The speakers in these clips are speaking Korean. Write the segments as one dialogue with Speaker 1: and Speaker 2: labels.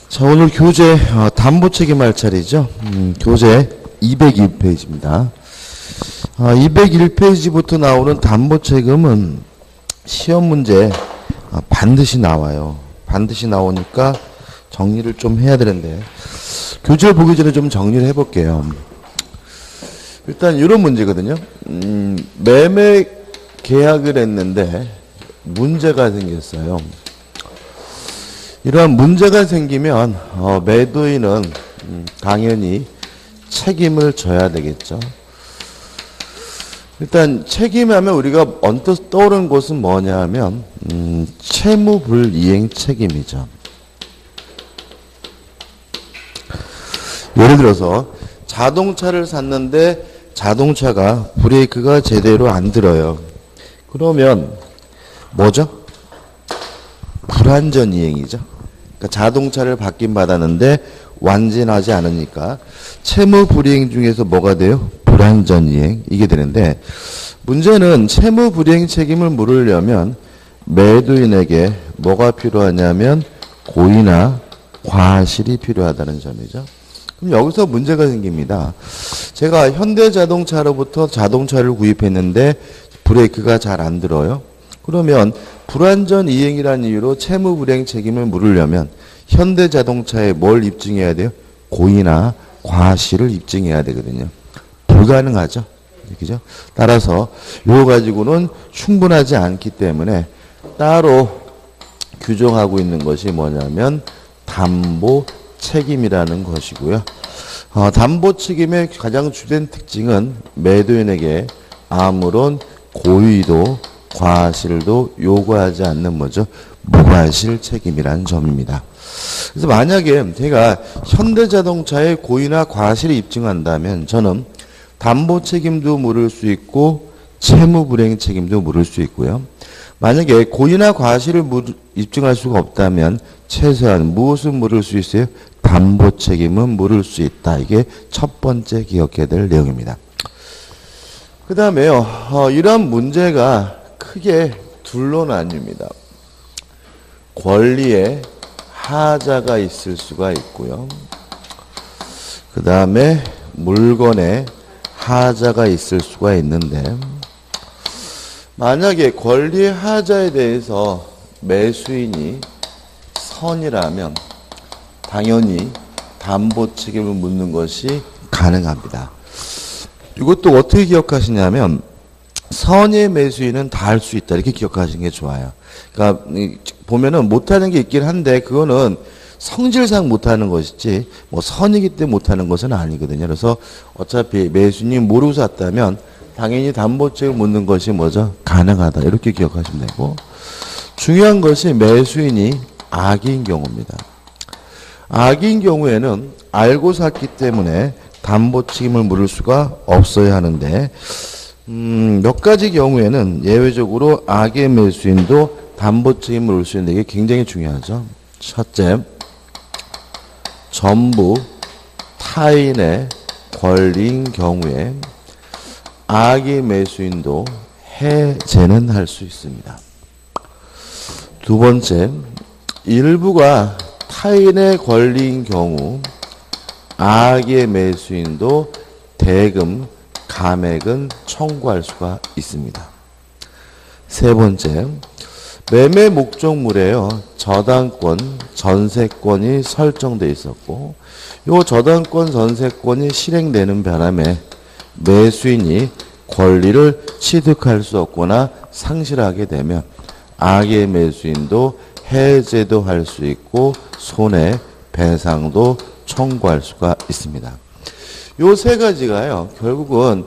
Speaker 1: 자, 오늘 교재 담보책임할 차례죠. 교재 201페이지입니다. 201페이지부터 나오는 담보책임은 시험 문제 반드시 나와요. 반드시 나오니까 정리를 좀 해야 되는데 교재 보기 전에 좀 정리를 해볼게요. 일단 이런 문제거든요. 매매 계약을 했는데 문제가 생겼어요. 이러한 문제가 생기면 매도인은 당연히 책임을 져야 되겠죠. 일단 책임하면 우리가 언뜻 떠오르는 것은 뭐냐 하면 채무불이행 책임이죠. 예를 들어서 자동차를 샀는데 자동차가 브레이크가 제대로 안 들어요. 그러면 뭐죠? 불완전이행이죠. 그러니까 자동차를 받긴 받았는데 완전하지 않으니까 채무불이행 중에서 뭐가 돼요? 불완전이행. 이게 되는데 문제는 채무불이행 책임을 물으려면 매도인에게 뭐가 필요하냐면 고의나 과실이 필요하다는 점이죠. 그럼 여기서 문제가 생깁니다. 제가 현대자동차로부터 자동차를 구입했는데 브레이크가 잘 안 들어요. 그러면 불완전 이행이라는 이유로 채무불이행 책임을 물으려면 현대자동차에 뭘 입증해야 돼요? 고의나 과실을 입증해야 되거든요. 불가능하죠. 그죠? 따라서 이거 가지고는 충분하지 않기 때문에 따로 규정하고 있는 것이 뭐냐면 담보 책임이라는 것이고요. 담보 책임의 가장 주된 특징은 매도인에게 아무런 고의도 과실도 요구하지 않는 뭐죠? 무과실 책임이라는 점입니다. 그래서 만약에 제가 현대자동차의 고의나 과실을 입증한다면 저는 담보 책임도 물을 수 있고 채무불이행 책임도 물을 수 있고요. 만약에 고의나 과실을 입증할 수가 없다면 최소한 무엇을 물을 수 있어요? 담보 책임은 물을 수 있다. 이게 첫 번째 기억해야 될 내용입니다. 그 다음에요. 이러한 문제가 크게 둘로 나뉩니다. 권리에 하자가 있을 수가 있고요. 그 다음에 물건에 하자가 있을 수가 있는데 만약에 권리의 하자에 대해서 매수인이 선이라면 당연히 담보 책임을 묻는 것이 가능합니다. 이것도 어떻게 기억하시냐면 선의 매수인은 다 할 수 있다 이렇게 기억하시는 게 좋아요. 그러니까 보면은 못하는 게 있긴 한데 그거는 성질상 못하는 것이지 뭐 선이기 때문에 못하는 것은 아니거든요. 그래서 어차피 매수인이 모르고 샀다면 당연히 담보책을 묻는 것이 뭐죠? 가능하다 이렇게 기억하시면 되고 중요한 것이 매수인이 악인 경우입니다. 악인 경우에는 알고 샀기 때문에 담보 책임을 물을 수가 없어야 하는데 몇 가지 경우에는 예외적으로 악의 매수인도 담보 책임을 물을 수 있는 게 굉장히 중요하죠. 첫째, 전부 타인의 권리인 경우에 악의 매수인도 해제는 할 수 있습니다. 두 번째, 일부가 타인의 권리인 경우 악의 매수인도 대금, 감액은 청구할 수가 있습니다. 세 번째, 매매 목적물에요. 저당권, 전세권이 설정되어 있었고 이 저당권, 전세권이 실행되는 바람에 매수인이 권리를 취득할 수 없거나 상실하게 되면 악의 매수인도 해제도 할 수 있고 손해배상도 청구할 수가 있습니다. 요 세 가지가요. 결국은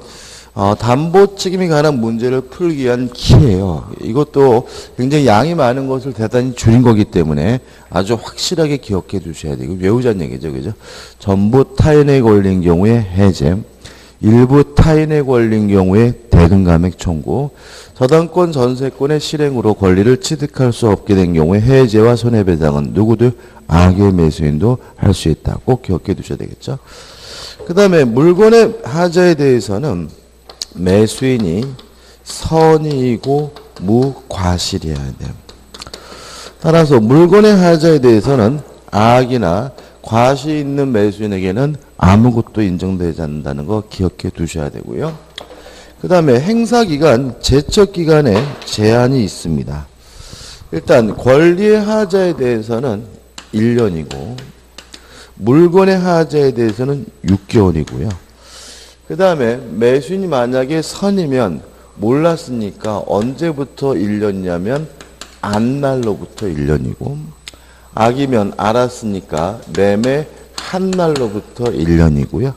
Speaker 1: 담보 책임에 관한 문제를 풀기 위한 키예요. 이것도 굉장히 양이 많은 것을 대단히 줄인 거기 때문에 아주 확실하게 기억해 두셔야 돼요. 외우자는 얘기죠. 그죠? 전부 타인의 권리인 경우에 해제, 일부 타인의 권리인 경우에 대금 감액 청구, 저당권 전세권의 실행으로 권리를 취득할 수 없게 된 경우에 해제와 손해배상은 누구도 악의 매수인도 할 수 있다. 꼭 기억해 두셔야 되겠죠. 그 다음에 물건의 하자에 대해서는 매수인이 선이고 무과실이어야 돼요. 따라서 물건의 하자에 대해서는 악이나 과시 있는 매수인에게는 아무것도 인정되지 않는다는 거 기억해 두셔야 되고요. 그 다음에 행사기간, 제척기간에 제한이 있습니다. 일단 권리의 하자에 대해서는 1년이고 물건의 하자에 대해서는 6개월이고요. 그 다음에 매수인이 만약에 선이면 몰랐으니까 언제부터 1년이냐면 안날로부터 1년이고 악이면 알았으니까 매매 한 날로부터 1년이고요.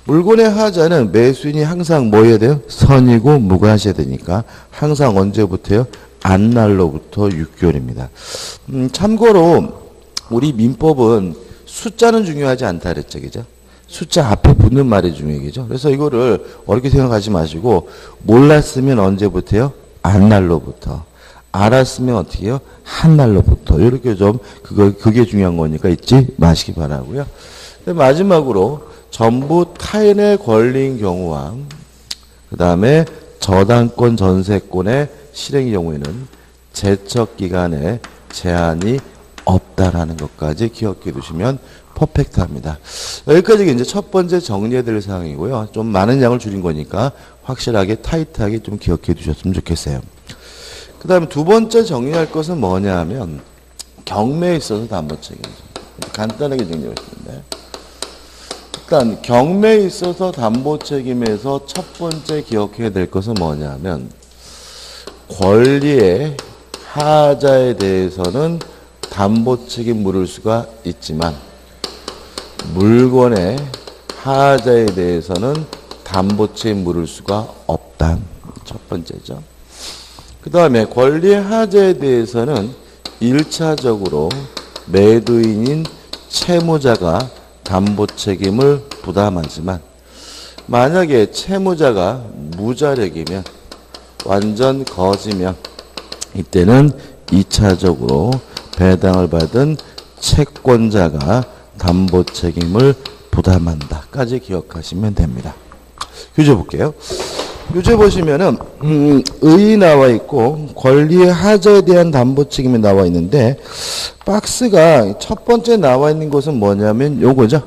Speaker 1: 물건의 하자는 매수인이 항상 뭐 해야 돼요? 선이고 무과하셔야 되니까 항상 언제부터요? 안날로부터 6개월입니다. 참고로 우리 민법은 숫자는 중요하지 않다 그랬죠. 그죠? 숫자 앞에 붙는 말이 중요하죠. 그래서 이거를 어렵게 생각하지 마시고 몰랐으면 언제부터요? 안날로부터. 알았으면 어떻게 해요? 한 날로부터. 이렇게 좀 그게 중요한 거니까 잊지 마시기 바라고요. 마지막으로 전부 타인의 권리인 경우와 그 다음에 저당권 전세권의 실행의 경우에는 제척기간에 제한이 없다라는 것까지 기억해 두시면 퍼펙트합니다. 여기까지 이제 첫 번째 정리해야 될 사항이고요. 좀 많은 양을 줄인 거니까 확실하게 타이트하게 좀 기억해 두셨으면 좋겠어요. 그 다음에 두 번째 정리할 것은 뭐냐 하면 경매에 있어서 담보책임이죠. 간단하게 정리하겠습니다. 일단 경매에 있어서 담보책임에서 첫 번째 기억해야 될 것은 뭐냐 하면 권리의 하자에 대해서는 담보책임 물을 수가 있지만 물건의 하자에 대해서는 담보책임 물을 수가 없다. 첫 번째죠. 그 다음에 권리의 하자에 대해서는 1차적으로 매도인인 채무자가 담보책임을 부담하지만 만약에 채무자가 무자력이면 완전 거지면 이때는 2차적으로 배당을 받은 채권자가 담보책임을 부담한다까지 기억하시면 됩니다. 교재 볼게요. 교재 보시면은 의 나와 있고 권리의 하자에 대한 담보책임이 나와 있는데 박스가 첫 번째 나와 있는 것은 뭐냐면 요거죠.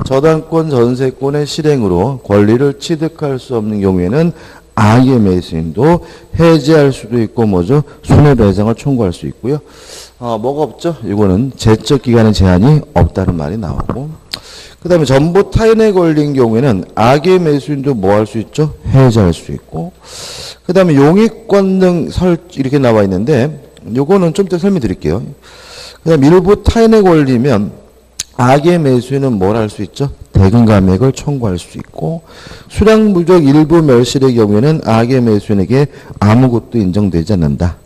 Speaker 1: 저당권 전세권의 실행으로 권리를 취득할 수 없는 경우에는 악의 매수인도 해지할 수도 있고 뭐죠? 손해배상을 청구할 수 있고요. 뭐가 없죠? 이거는 제척기간의 제한이 없다는 말이 나오고 그 다음에 전부 타인의 권리인 경우에는 악의 매수인도 뭐 할 수 있죠? 해지할 수 있고 그 다음에 용익권 등 이렇게 나와 있는데 요거는 좀 이따 설명드릴게요. 그 다음에 일부 타인의 권리면 악의 매수인은 뭘 할 수 있죠? 대금 감액을 청구할 수 있고 수량무적 일부 멸실의 경우에는 악의 매수인에게 아무것도 인정되지 않는다.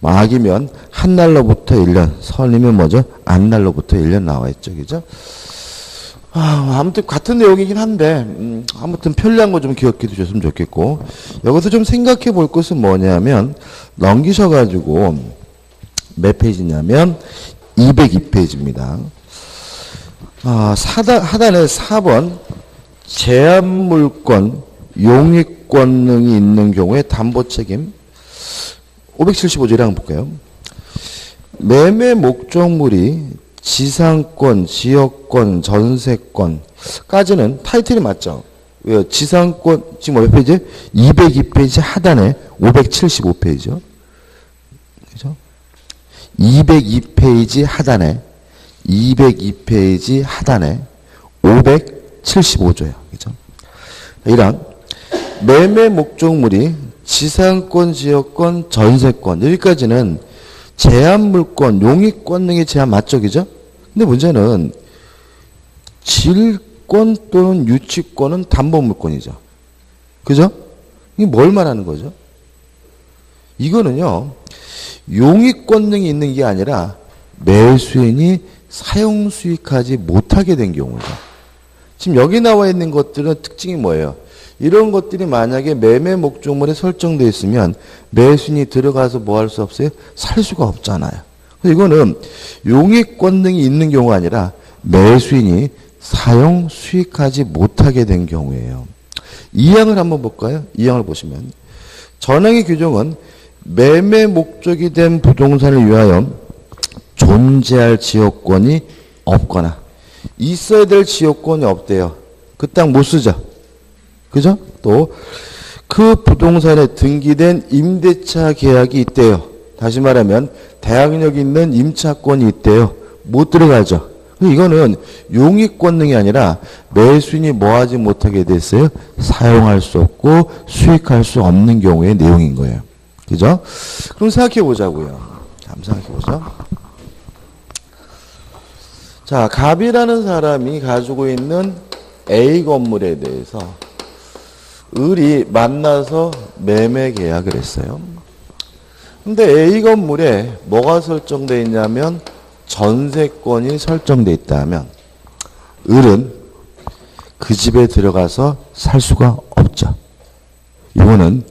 Speaker 1: 악이면 한 날로부터 1년, 선이면 뭐죠? 안 날로부터 1년 나와 있죠. 그죠? 아무튼 같은 내용이긴 한데 아무튼 편리한 거 좀 기억해 두셨으면 좋겠고 여기서 좀 생각해 볼 것은 뭐냐면 넘기셔가지고 몇 페이지냐면 202페이지입니다. 하단에 4번 제한물권, 용익권능이 있는 경우에 담보책임 575조를 한번 볼까요? 매매 목적물이 지상권, 지역권, 전세권까지는 타이틀이 맞죠? 왜요? 지상권 지금 몇 페이지? 202페이지 하단에 575페이지요. 그죠? 202페이지 하단에 575조예요. 그죠? 이랑 매매 목적물이 지상권, 지역권, 전세권 여기까지는 제한물권, 용익권 등의 제한 맞죠? 그죠? 근데 문제는 질권 또는 유치권은 담보물권이죠. 그죠? 이게 뭘 말하는 거죠? 이거는요. 용익권 등이 있는 게 아니라 매수인이 사용 수익하지 못하게 된 경우죠. 지금 여기 나와 있는 것들은 특징이 뭐예요? 이런 것들이 만약에 매매 목적물에 설정되어 있으면 매수인이 들어가서 뭐 할 수 없어요? 살 수가 없잖아요. 그래서 이거는 용익권 등이 있는 경우가 아니라 매수인이 사용 수익하지 못하게 된 경우예요. 이 항을 한번 볼까요? 이 항을 보시면 전항의 규정은 매매 목적이 된 부동산을 위하여 존재할 지역권이 없거나 있어야 될 지역권이 없대요. 그 땅 못 쓰죠. 그죠? 또 그 부동산에 등기된 임대차 계약이 있대요. 다시 말하면 대항력 있는 임차권이 있대요. 못 들어가죠. 이거는 용익권능이 아니라 매수인이 뭐하지 못하게 됐어요? 사용할 수 없고 수익할 수 없는 경우의 내용인 거예요. 그죠? 그럼 생각해 보자고요. 한번 생각해 보죠. 자, 갑이라는 사람이 가지고 있는 A 건물에 대해서 을이 만나서 매매 계약을 했어요. 근데 A 건물에 뭐가 설정되어 있냐면 전세권이 설정되어 있다면 을은 그 집에 들어가서 살 수가 없죠. 이거는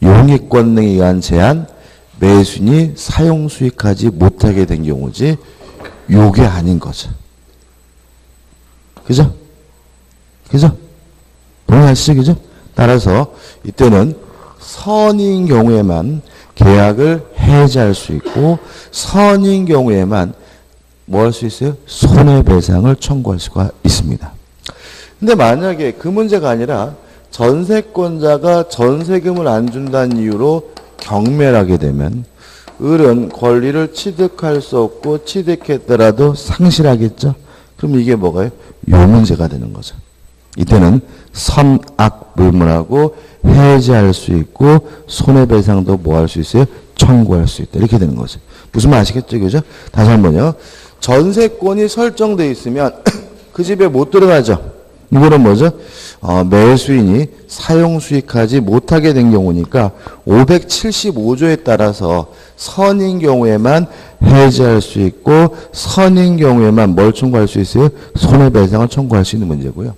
Speaker 1: 용익권능에 의한 제한, 매수인이 사용 수익하지 못하게 된 경우지 요게 아닌 거죠. 그죠? 그죠? 동의하시죠? 그죠? 따라서 이때는 선인 경우에만 계약을 해지할 수 있고 선인 경우에만 뭐 할 수 있어요? 손해배상을 청구할 수가 있습니다. 근데 만약에 그 문제가 아니라 전세권자가 전세금을 안 준다는 이유로 경매하게 되면 을은 권리를 취득할 수 없고 취득했더라도 상실하겠죠. 그럼 이게 뭐가요? 요 문제가 되는 거죠. 이때는 선악불문하고 해지할 수 있고 손해배상도 뭐 할 수 있어요? 청구할 수 있다. 이렇게 되는 거죠. 무슨 말 아시겠죠? 그죠? 다시 한번요. 전세권이 설정되어 있으면 그 집에 못 들어가죠. 이거는 뭐죠? 매수인이 사용 수익하지 못하게 된 경우니까 575조에 따라서 선인 경우에만 해지할 수 있고 선인 경우에만 뭘 청구할 수 있어요? 손해배상을 청구할 수 있는 문제고요.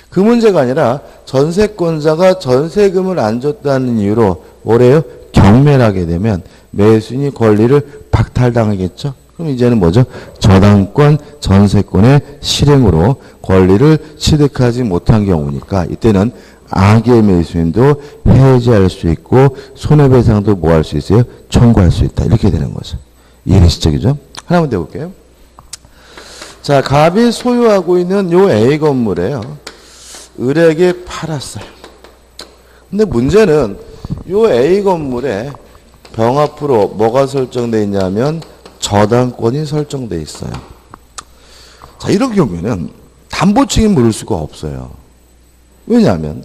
Speaker 1: 그 문제가 아니라 전세권자가 전세금을 안 줬다는 이유로 뭐래요? 경매를 하게 되면 매수인이 권리를 박탈당하겠죠. 그럼 이제는 뭐죠? 저당권, 전세권의 실행으로 권리를 취득하지 못한 경우니까 이때는 악의 매수인도 해지할 수 있고 손해배상도 뭐 할 수 있어요? 청구할 수 있다. 이렇게 되는 거죠. 이해되시죠? 그죠? 하나만 더 볼게요. 자, 갑이 소유하고 있는 요 A 건물에요. 을에게 팔았어요. 근데 문제는 요 A 건물에 병 앞으로 뭐가 설정되어 있냐면 저당권이 설정되어 있어요. 자, 이런 경우에는 담보책임 물을 수가 없어요. 왜냐하면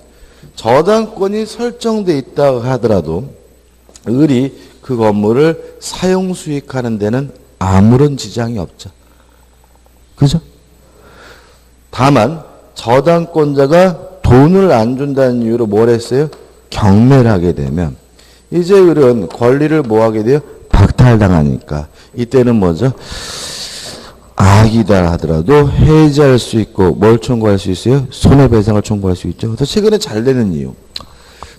Speaker 1: 저당권이 설정되어 있다고 하더라도 을이 그 건물을 사용 수익하는 데는 아무런 지장이 없죠. 그죠? 다만 저당권자가 돈을 안 준다는 이유로 뭘 했어요? 경매를 하게 되면 이제 을은 권리를 뭐 하게 돼요? 박탈당하니까 이때는 뭐죠? 악이다 하더라도 해지할 수 있고 뭘 청구할 수 있어요? 손해배상을 청구할 수 있죠. 그래서 최근에 잘 되는 이유.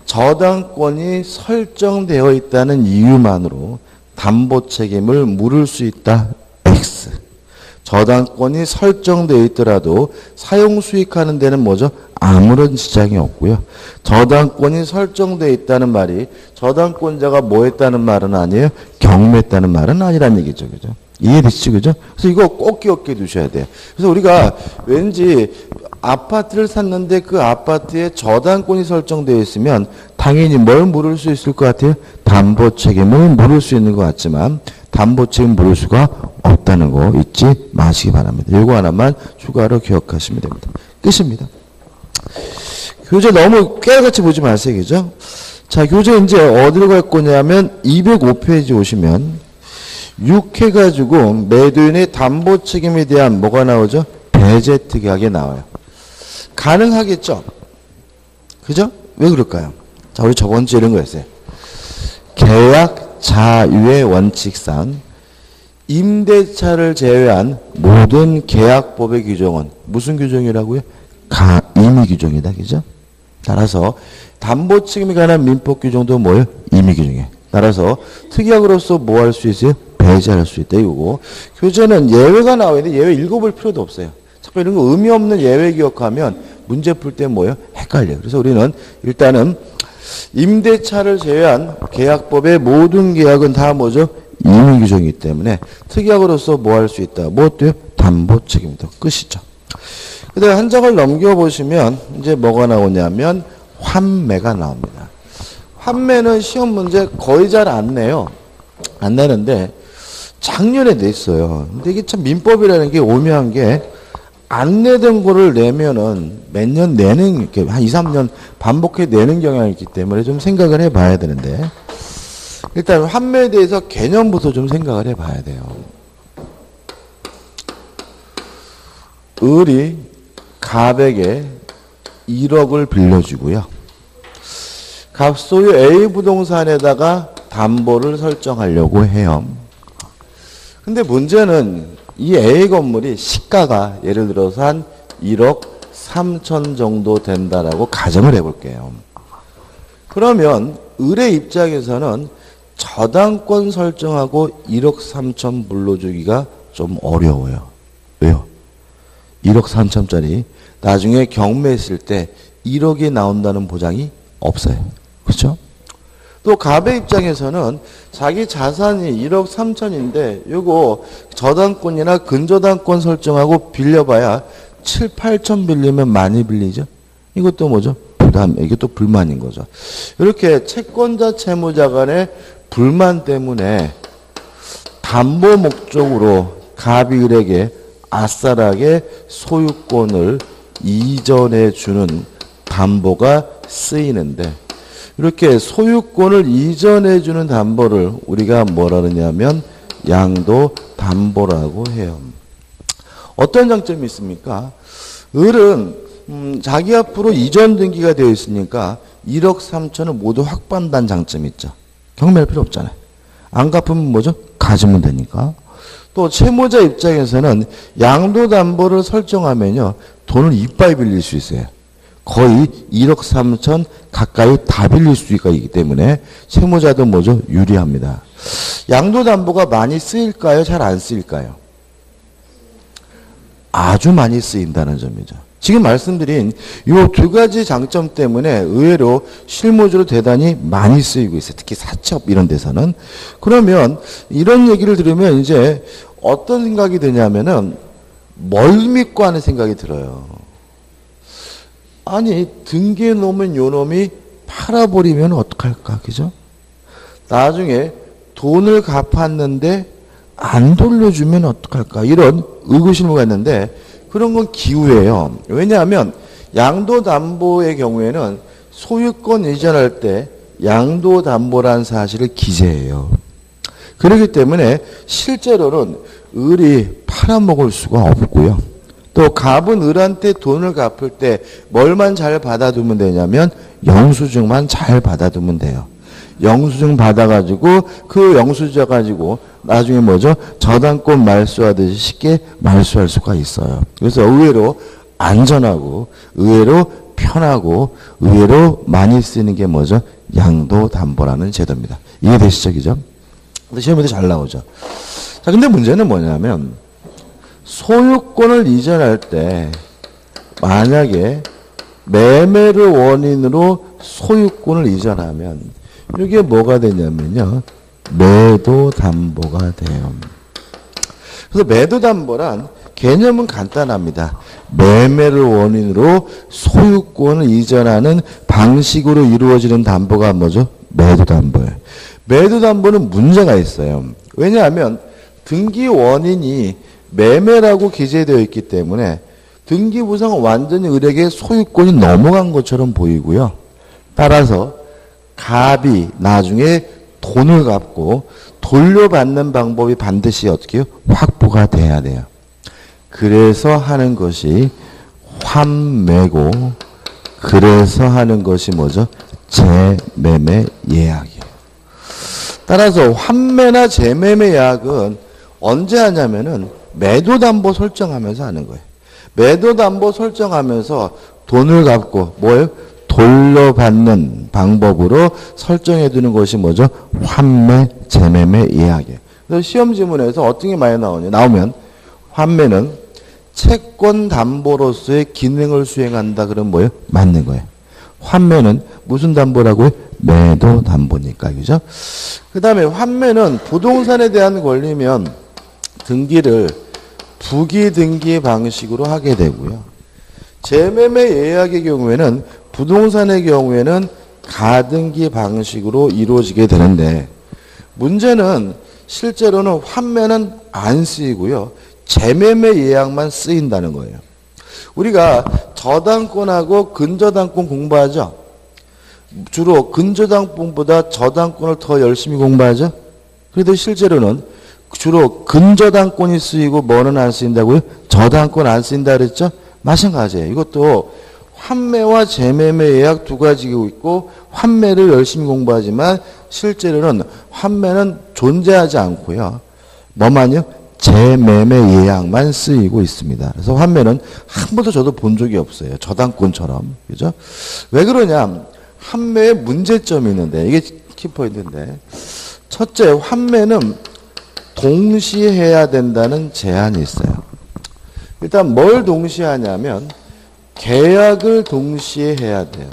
Speaker 1: 저당권이 설정되어 있다는 이유만으로 담보 책임을 물을 수 있다. X. 저당권이 설정되어 있더라도 사용 수익하는 데는 뭐죠? 아무런 지장이 없고요. 저당권이 설정되어 있다는 말이 저당권자가 뭐 했다는 말은 아니에요. 경매했다는 말은 아니란 얘기죠. 그죠? 이해되시죠? 그죠? 그래서 이거 꼭 기억해 두셔야 돼요. 그래서 우리가 왠지 아파트를 샀는데 그 아파트에 저당권이 설정되어 있으면 당연히 뭘 물을 수 있을 것 같아요? 담보 책임을 물을 수 있는 것 같지만 담보 책임 물을 수가 없다는 거 잊지 마시기 바랍니다. 이거 하나만 추가로 기억하시면 됩니다. 끝입니다. 교재 너무 깨알같이 보지 마세요. 그죠? 자, 교재 이제 어디로 갈 거냐면 205페이지 오시면 6 해가지고 매도인의 담보 책임에 대한 뭐가 나오죠? 배제 특약이 나와요. 가능하겠죠? 그죠? 왜 그럴까요? 자, 우리 저번 주에 이런 거였어요. 계약 자유의 원칙상 임대차를 제외한 모든 계약법의 규정은 무슨 규정이라고요? 임의 규정이다. 그죠? 따라서 담보 책임에 관한 민법 규정도 뭐예요? 임의 규정이에요. 따라서 특약으로서 뭐 할 수 있어요? 배제할 수 있다. 이거고 교재는 예외가 나와 있는데 예외 읽어볼 필요도 없어요. 자꾸 이런 거 의미 없는 예외 기억하면 문제 풀 때 뭐예요? 헷갈려요. 그래서 우리는 일단은 임대차를 제외한 계약법의 모든 계약은 다 뭐죠? 임의 규정이기 때문에 특약으로서 뭐 할 수 있다? 뭐 어때요? 담보 책임도 끝이죠. 그다음에 한 장을 넘겨보시면 이제 뭐가 나오냐면 환매가 나옵니다. 환매는 시험 문제 거의 잘 안 내요. 안 내는데 작년에 냈어요. 근데 이게 참 민법이라는 게 오묘한 게 안 내던 거를 내면은 몇 년 내는, 이렇게 한 2, 3년 반복해 내는 경향이 있기 때문에 좀 생각을 해 봐야 되는데, 일단 환매에 대해서 개념부터 좀 생각을 해 봐야 돼요. 을이 갑에게 1억을 빌려주고요. 갑 소유 A 부동산에다가 담보를 설정하려고 해요. 근데 문제는 이 A 건물이 시가가 예를 들어서 한 1억 3천 정도 된다라고 가정을 해볼게요. 그러면 을의 입장에서는 저당권 설정하고 1억 3천 물러주기가 좀 어려워요. 왜요? 1억 3천짜리 나중에 경매했을 때 1억이 나온다는 보장이 없어요. 그렇죠? 또 갑의 입장에서는 자기 자산이 1억 3천인데 요거 저당권이나 근저당권 설정하고 빌려봐야 7, 8천 빌리면 많이 빌리죠. 이것도 뭐죠? 부담, 이게 또 불만인 거죠. 이렇게 채권자 채무자 간의 불만 때문에 담보 목적으로 갑이 을에게 아싸라게 소유권을 이전해 주는 담보가 쓰이는데, 이렇게 소유권을 이전해 주는 담보를 우리가 뭐라 그러냐면 양도담보라고 해요. 어떤 장점이 있습니까? 을은 자기 앞으로 이전 등기가 되어 있으니까 1억 3천을 모두 확보한다는 장점이 있죠. 경매할 필요 없잖아요. 안 갚으면 뭐죠? 가지면 되니까. 또 채무자 입장에서는 양도담보를 설정하면요, 돈을 이빠이 빌릴 수 있어요. 거의 1억 3천 가까이 다 빌릴 수가 있기 때문에 채무자도 뭐죠? 유리합니다. 양도담보가 많이 쓰일까요? 잘 안 쓰일까요? 아주 많이 쓰인다는 점이죠. 지금 말씀드린 이 두 가지 장점 때문에 의외로 실무적으로 대단히 많이 쓰이고 있어요. 특히 사채업 이런 데서는. 그러면 이런 얘기를 들으면 이제 어떤 생각이 드냐면은 뭘 믿고 하는 생각이 들어요. 아니, 등기해 놓으면 요 놈이 팔아버리면 어떡할까, 그죠? 나중에 돈을 갚았는데 안 돌려주면 어떡할까, 이런 의구심을 있는데, 그런 건 기우예요. 왜냐하면 양도담보의 경우에는 소유권 이전할 때 양도담보라는 사실을 기재해요. 그렇기 때문에 실제로는 을이 팔아먹을 수가 없고요. 또 갑은 을한테 돈을 갚을 때 뭘만 잘 받아두면 되냐면 영수증만 잘 받아두면 돼요. 영수증 받아가지고 그 영수증 가지고 나중에 뭐죠? 저당권 말소하듯이 쉽게 말소할 수가 있어요. 그래서 의외로 안전하고 의외로 편하고 의외로 많이 쓰는 게 뭐죠? 양도담보라는 제도입니다. 이해되시죠? 그죠? 근데 시험에도 잘 나오죠. 자, 근데 문제는 뭐냐면 소유권을 이전할 때 만약에 매매를 원인으로 소유권을 이전하면 이게 뭐가 되냐면요, 매도담보가 돼요. 그래서 매도담보란 개념은 간단합니다. 매매를 원인으로 소유권을 이전하는 방식으로 이루어지는 담보가 뭐죠? 매도담보예요. 매도담보는 문제가 있어요. 왜냐하면 등기 원인이 매매라고 기재되어 있기 때문에 등기부상은 완전히 을에게 소유권이 넘어간 것처럼 보이고요. 따라서 갑이 나중에 돈을 갚고 돌려받는 방법이 반드시 어떻게 해요? 확보가 돼야 돼요. 그래서 하는 것이 환매고, 그래서 하는 것이 뭐죠? 재매매 예약이에요. 따라서 환매나 재매매 예약은 언제 하냐면은 매도담보 설정하면서 하는 거예요. 매도담보 설정하면서 돈을 갚고 뭐예요? 돌려받는 방법으로 설정해 두는 것이 뭐죠? 환매, 재매매 예약이에요. 그래서 시험 지문에서 어떻게 많이 나오면 환매는 채권 담보로서의 기능을 수행한다. 그러면 뭐예요? 맞는 거예요. 환매는 무슨 담보라고요? 매도 담보니까. 그죠? 그 다음에 환매는 부동산에 대한 권리면 등기를 부기등기 방식으로 하게 되고요. 재매매 예약의 경우에는 부동산의 경우에는 가등기 방식으로 이루어지게 되는데 문제는 실제로는 환매는 안 쓰이고요. 재매매 예약만 쓰인다는 거예요. 우리가 저당권하고 근저당권 공부하죠. 주로 근저당권보다 저당권을 더 열심히 공부하죠. 그래도 실제로는 주로 근저당권이 쓰이고 뭐는 안 쓰인다고요? 저당권 안 쓰인다 그랬죠? 마찬가지예요. 이것도 환매와 재매매 예약 두 가지가 있고 환매를 열심히 공부하지만 실제로는 환매는 존재하지 않고요. 뭐만요? 재매매 예약만 쓰이고 있습니다. 그래서 환매는 한 번도 저도 본 적이 없어요. 저당권처럼. 그죠? 왜 그러냐? 환매에 문제점이 있는데 이게 키포인트인데 첫째, 환매는 동시에 해야 된다는 제한이 있어요. 일단 뭘 동시에 하냐면 계약을 동시에 해야 돼요.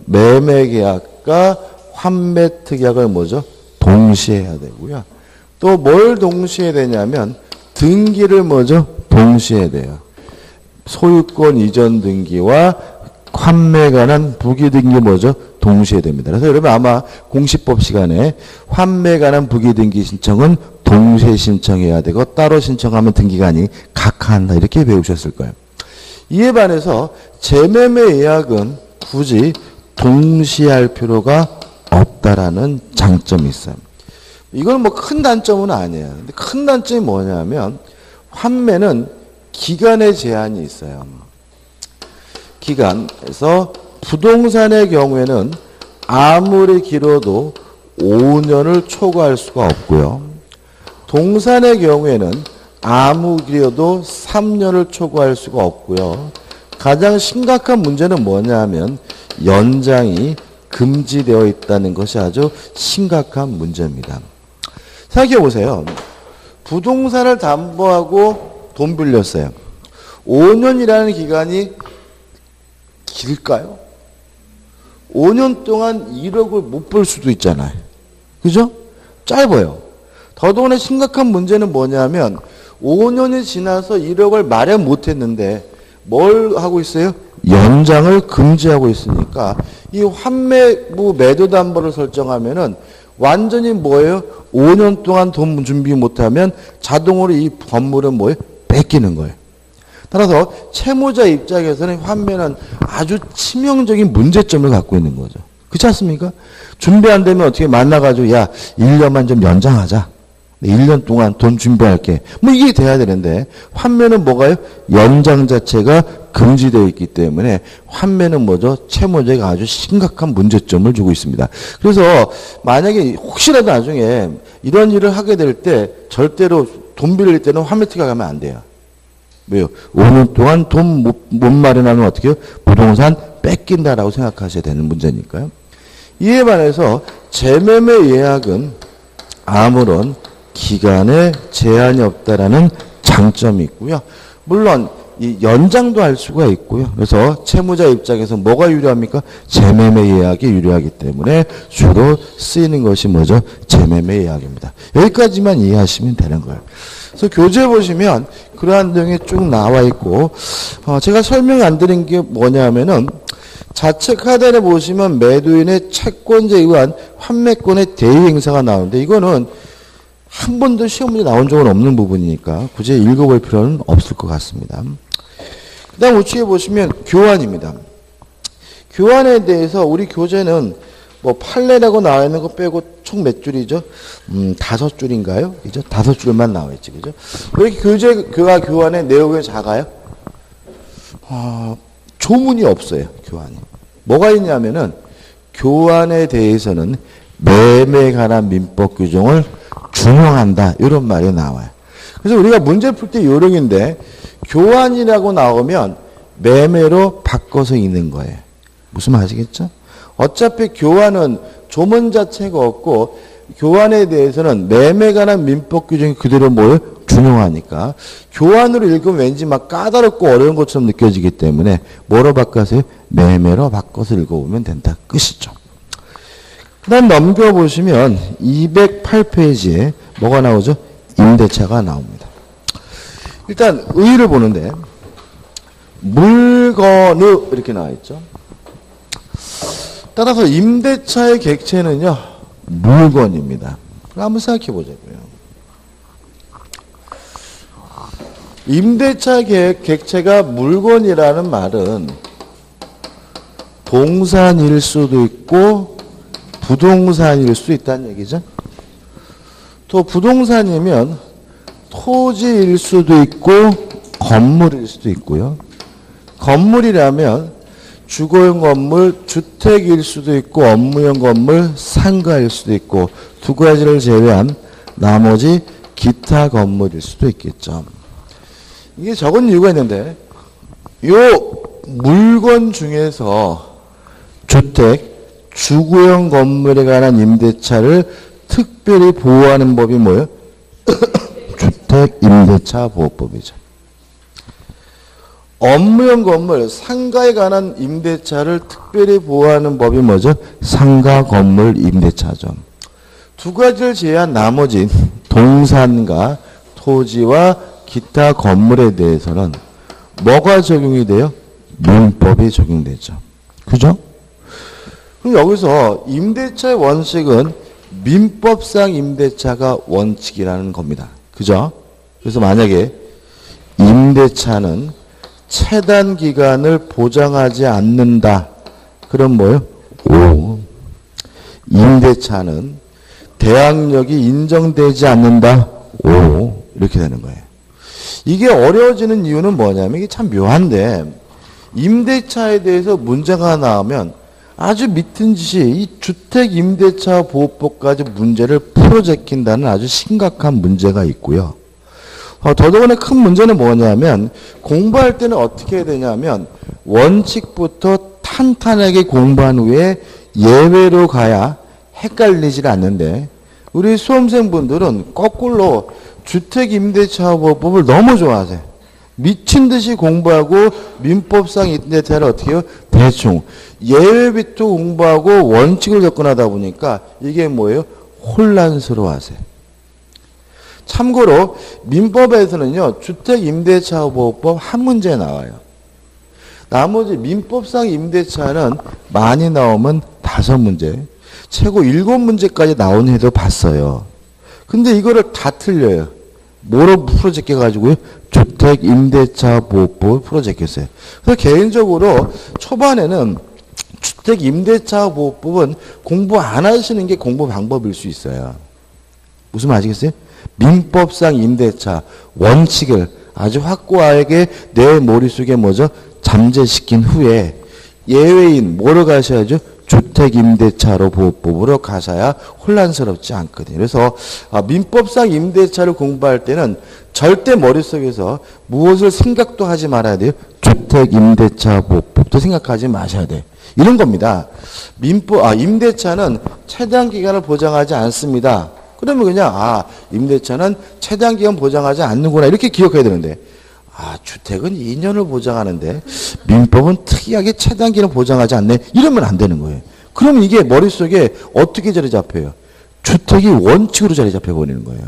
Speaker 1: 매매 계약과 환매 특약을 뭐죠? 동시에 해야 되고요. 또 뭘 동시에 되냐면 등기를 뭐죠? 동시에 돼요. 소유권 이전 등기와 환매에 관한 부기 등기 뭐죠? 동시에 됩니다. 그래서 여러분 아마 공시법 시간에 환매에 관한 부기 등기 신청은 동시에 신청해야 되고 따로 신청하면 등기가 아니 각하한다 이렇게 배우셨을 거예요. 이에 반해서 재매매 예약은 굳이 동시에 할 필요가 없다라는 장점이 있어요. 이건 뭐 큰 단점은 아니에요. 근데 큰 단점이 뭐냐면 환매는 기간의 제한이 있어요. 기간에서 부동산의 경우에는 아무리 길어도 5년을 초과할 수가 없고요. 동산의 경우에는 아무 길어도 3년을 초과할 수가 없고요. 가장 심각한 문제는 뭐냐면 연장이 금지되어 있다는 것이 아주 심각한 문제입니다. 생각해 보세요. 부동산을 담보하고 돈 빌렸어요. 5년이라는 기간이 길까요? 5년 동안 1억을 못 벌 수도 있잖아요. 그죠? 짧아요. 더더군다나 심각한 문제는 뭐냐면 5년이 지나서 1억을 마련 못했는데 뭘 하고 있어요? 연장을 금지하고 있으니까 이 환매부 매도담보를 설정하면은 완전히 뭐예요? 5년 동안 돈 준비 못하면 자동으로 이 건물은 뭐예요? 뺏기는 거예요. 따라서 채무자 입장에서는 환매는 아주 치명적인 문제점을 갖고 있는 거죠. 그렇지 않습니까? 준비 안 되면 어떻게 만나가지고 야 1년만 좀 연장하자. 1년 동안 돈 준비할게. 뭐 이게 돼야 되는데 환매는 뭐가요? 연장 자체가 금지되어 있기 때문에 환매는 뭐죠? 채무자가 아주 심각한 문제점을 주고 있습니다. 그래서 만약에 혹시라도 나중에 이런 일을 하게 될 때 절대로 돈 빌릴 때는 환매 특약하면 안 돼요. 왜요? 5년 동안 돈 못 마련하면 어떻게 해요? 부동산 뺏긴다라고 생각하셔야 되는 문제니까요. 이에 반해서 재매매 예약은 아무런 기간에 제한이 없다라는 장점이 있고요. 물론 이 연장도 할 수가 있고요. 그래서 채무자 입장에서 뭐가 유리합니까? 재매매 예약이 유리하기 때문에 주로 쓰이는 것이 뭐죠? 재매매 예약입니다. 여기까지만 이해하시면 되는 거예요. 그래서 교재 보시면 그러한 내용이 쭉 나와 있고 제가 설명 안 드린 게 뭐냐면은 자책 하단에 보시면 매도인의 채권자에 의한 환매권의 대위 행사가 나오는데 이거는 한 번도 시험 문제 나온 적은 없는 부분이니까 굳이 읽어볼 필요는 없을 것 같습니다. 그 다음 우측에 보시면 교환입니다. 교환에 대해서 우리 교재는 뭐 판례라고 나와 있는 거 빼고 총 몇 줄이죠? 5줄인가요? 그죠? 5줄만 나와 있지, 그죠? 왜 이렇게 교재와 교환의 내용이 작아요? 조문이 없어요, 교환이. 뭐가 있냐면은 교환에 대해서는 매매에 관한 민법 규정을 준용한다. 이런 말이 나와요. 그래서 우리가 문제 풀 때 요령인데 교환이라고 나오면 매매로 바꿔서 읽는 거예요. 무슨 말 아시겠죠? 어차피 교환은 조문 자체가 없고 교환에 대해서는 매매에 관한 민법 규정이 그대로 뭐예요? 중요하니까 교환으로 읽으면 왠지 막 까다롭고 어려운 것처럼 느껴지기 때문에 뭐로 바꿔서 매매로 바꿔서 읽어보면 된다 끝이죠. 그 다음 넘겨보시면 208페이지에 뭐가 나오죠? 임대차가 나옵니다. 일단 의의를 보는데 물건의 이렇게 나와 있죠. 따라서 임대차의 객체는요 물건입니다. 한번 생각해 보자고요. 임대차 객체가 물건이라는 말은 동산일 수도 있고 부동산일 수도 있다는 얘기죠. 또 부동산이면 토지일 수도 있고 건물일 수도 있고요. 건물이라면 주거용 건물, 주택일 수도 있고 업무용 건물, 상가일 수도 있고 두 가지를 제외한 나머지 기타 건물일 수도 있겠죠. 이게 적은 이유가 있는데 요 물건 중에서 주택, 주거용 건물에 관한 임대차를 특별히 보호하는 법이 뭐예요? 주택임대차보호법이죠. 업무용 건물, 상가에 관한 임대차를 특별히 보호하는 법이 뭐죠? 상가 건물 임대차죠. 두 가지를 제외한 나머지 동산과 토지와 기타 건물에 대해서는 뭐가 적용이 돼요? 민법이 적용되죠. 그죠? 그럼 여기서 임대차의 원칙은 민법상 임대차가 원칙이라는 겁니다. 그죠? 그래서 만약에 임대차는 체단 기간을 보장하지 않는다. 그럼 뭐예요? O. 임대차는 대항력이 인정되지 않는다. O. 이렇게 되는 거예요. 이게 어려워지는 이유는 뭐냐면 이게 참 묘한데 임대차에 대해서 문제가 나오면 아주 밑은 짓이 이 주택임대차 보호법까지 문제를 풀어제낀다는 아주 심각한 문제가 있고요. 더더군다나 큰 문제는 뭐냐면 공부할 때는 어떻게 해야 되냐면 원칙부터 탄탄하게 공부한 후에 예외로 가야 헷갈리질 않는데 우리 수험생분들은 거꾸로 주택임대차보호법을 너무 좋아하세요. 미친 듯이 공부하고 민법상 임대차를 어떻게 해요? 대충 예외부터 공부하고 원칙을 접근하다 보니까 이게 뭐예요? 혼란스러워하세요. 참고로 민법에서는요 주택임대차보호법 한 문제 나와요. 나머지 민법상 임대차는 많이 나오면 5문제, 최고 7문제까지 나온 해도 봤어요. 근데 이거를 다 틀려요. 뭐로 풀어제껴가지고요? 주택임대차보호법을 풀어제꼈어요. 그래서 개인적으로 초반에는 주택임대차보호법은 공부 안 하시는 게 공부 방법일 수 있어요. 무슨 말 아시겠어요? 민법상 임대차 원칙을 아주 확고하게 내 머릿속에 뭐죠? 잠재시킨 후에 예외인 뭐로 가셔야죠? 주택임대차로 보호법으로 가셔야 혼란스럽지 않거든요. 그래서 민법상 임대차를 공부할 때는 절대 머릿속에서 무엇을 생각도 하지 말아야 돼요. 주택임대차 보호법도 생각하지 마셔야 돼요. 이런 겁니다. 임대차는 최단 기간을 보장하지 않습니다. 그러면 그냥 임대차는 최단 기간 보장하지 않는구나 이렇게 기억해야 되는데 주택은 2년을 보장하는데 민법은 특이하게 최단 기간을 보장하지 않네 이러면 안 되는 거예요. 그러면 이게 머릿속에 어떻게 자리 잡혀요? 주택이 원칙으로 자리 잡혀버리는 거예요.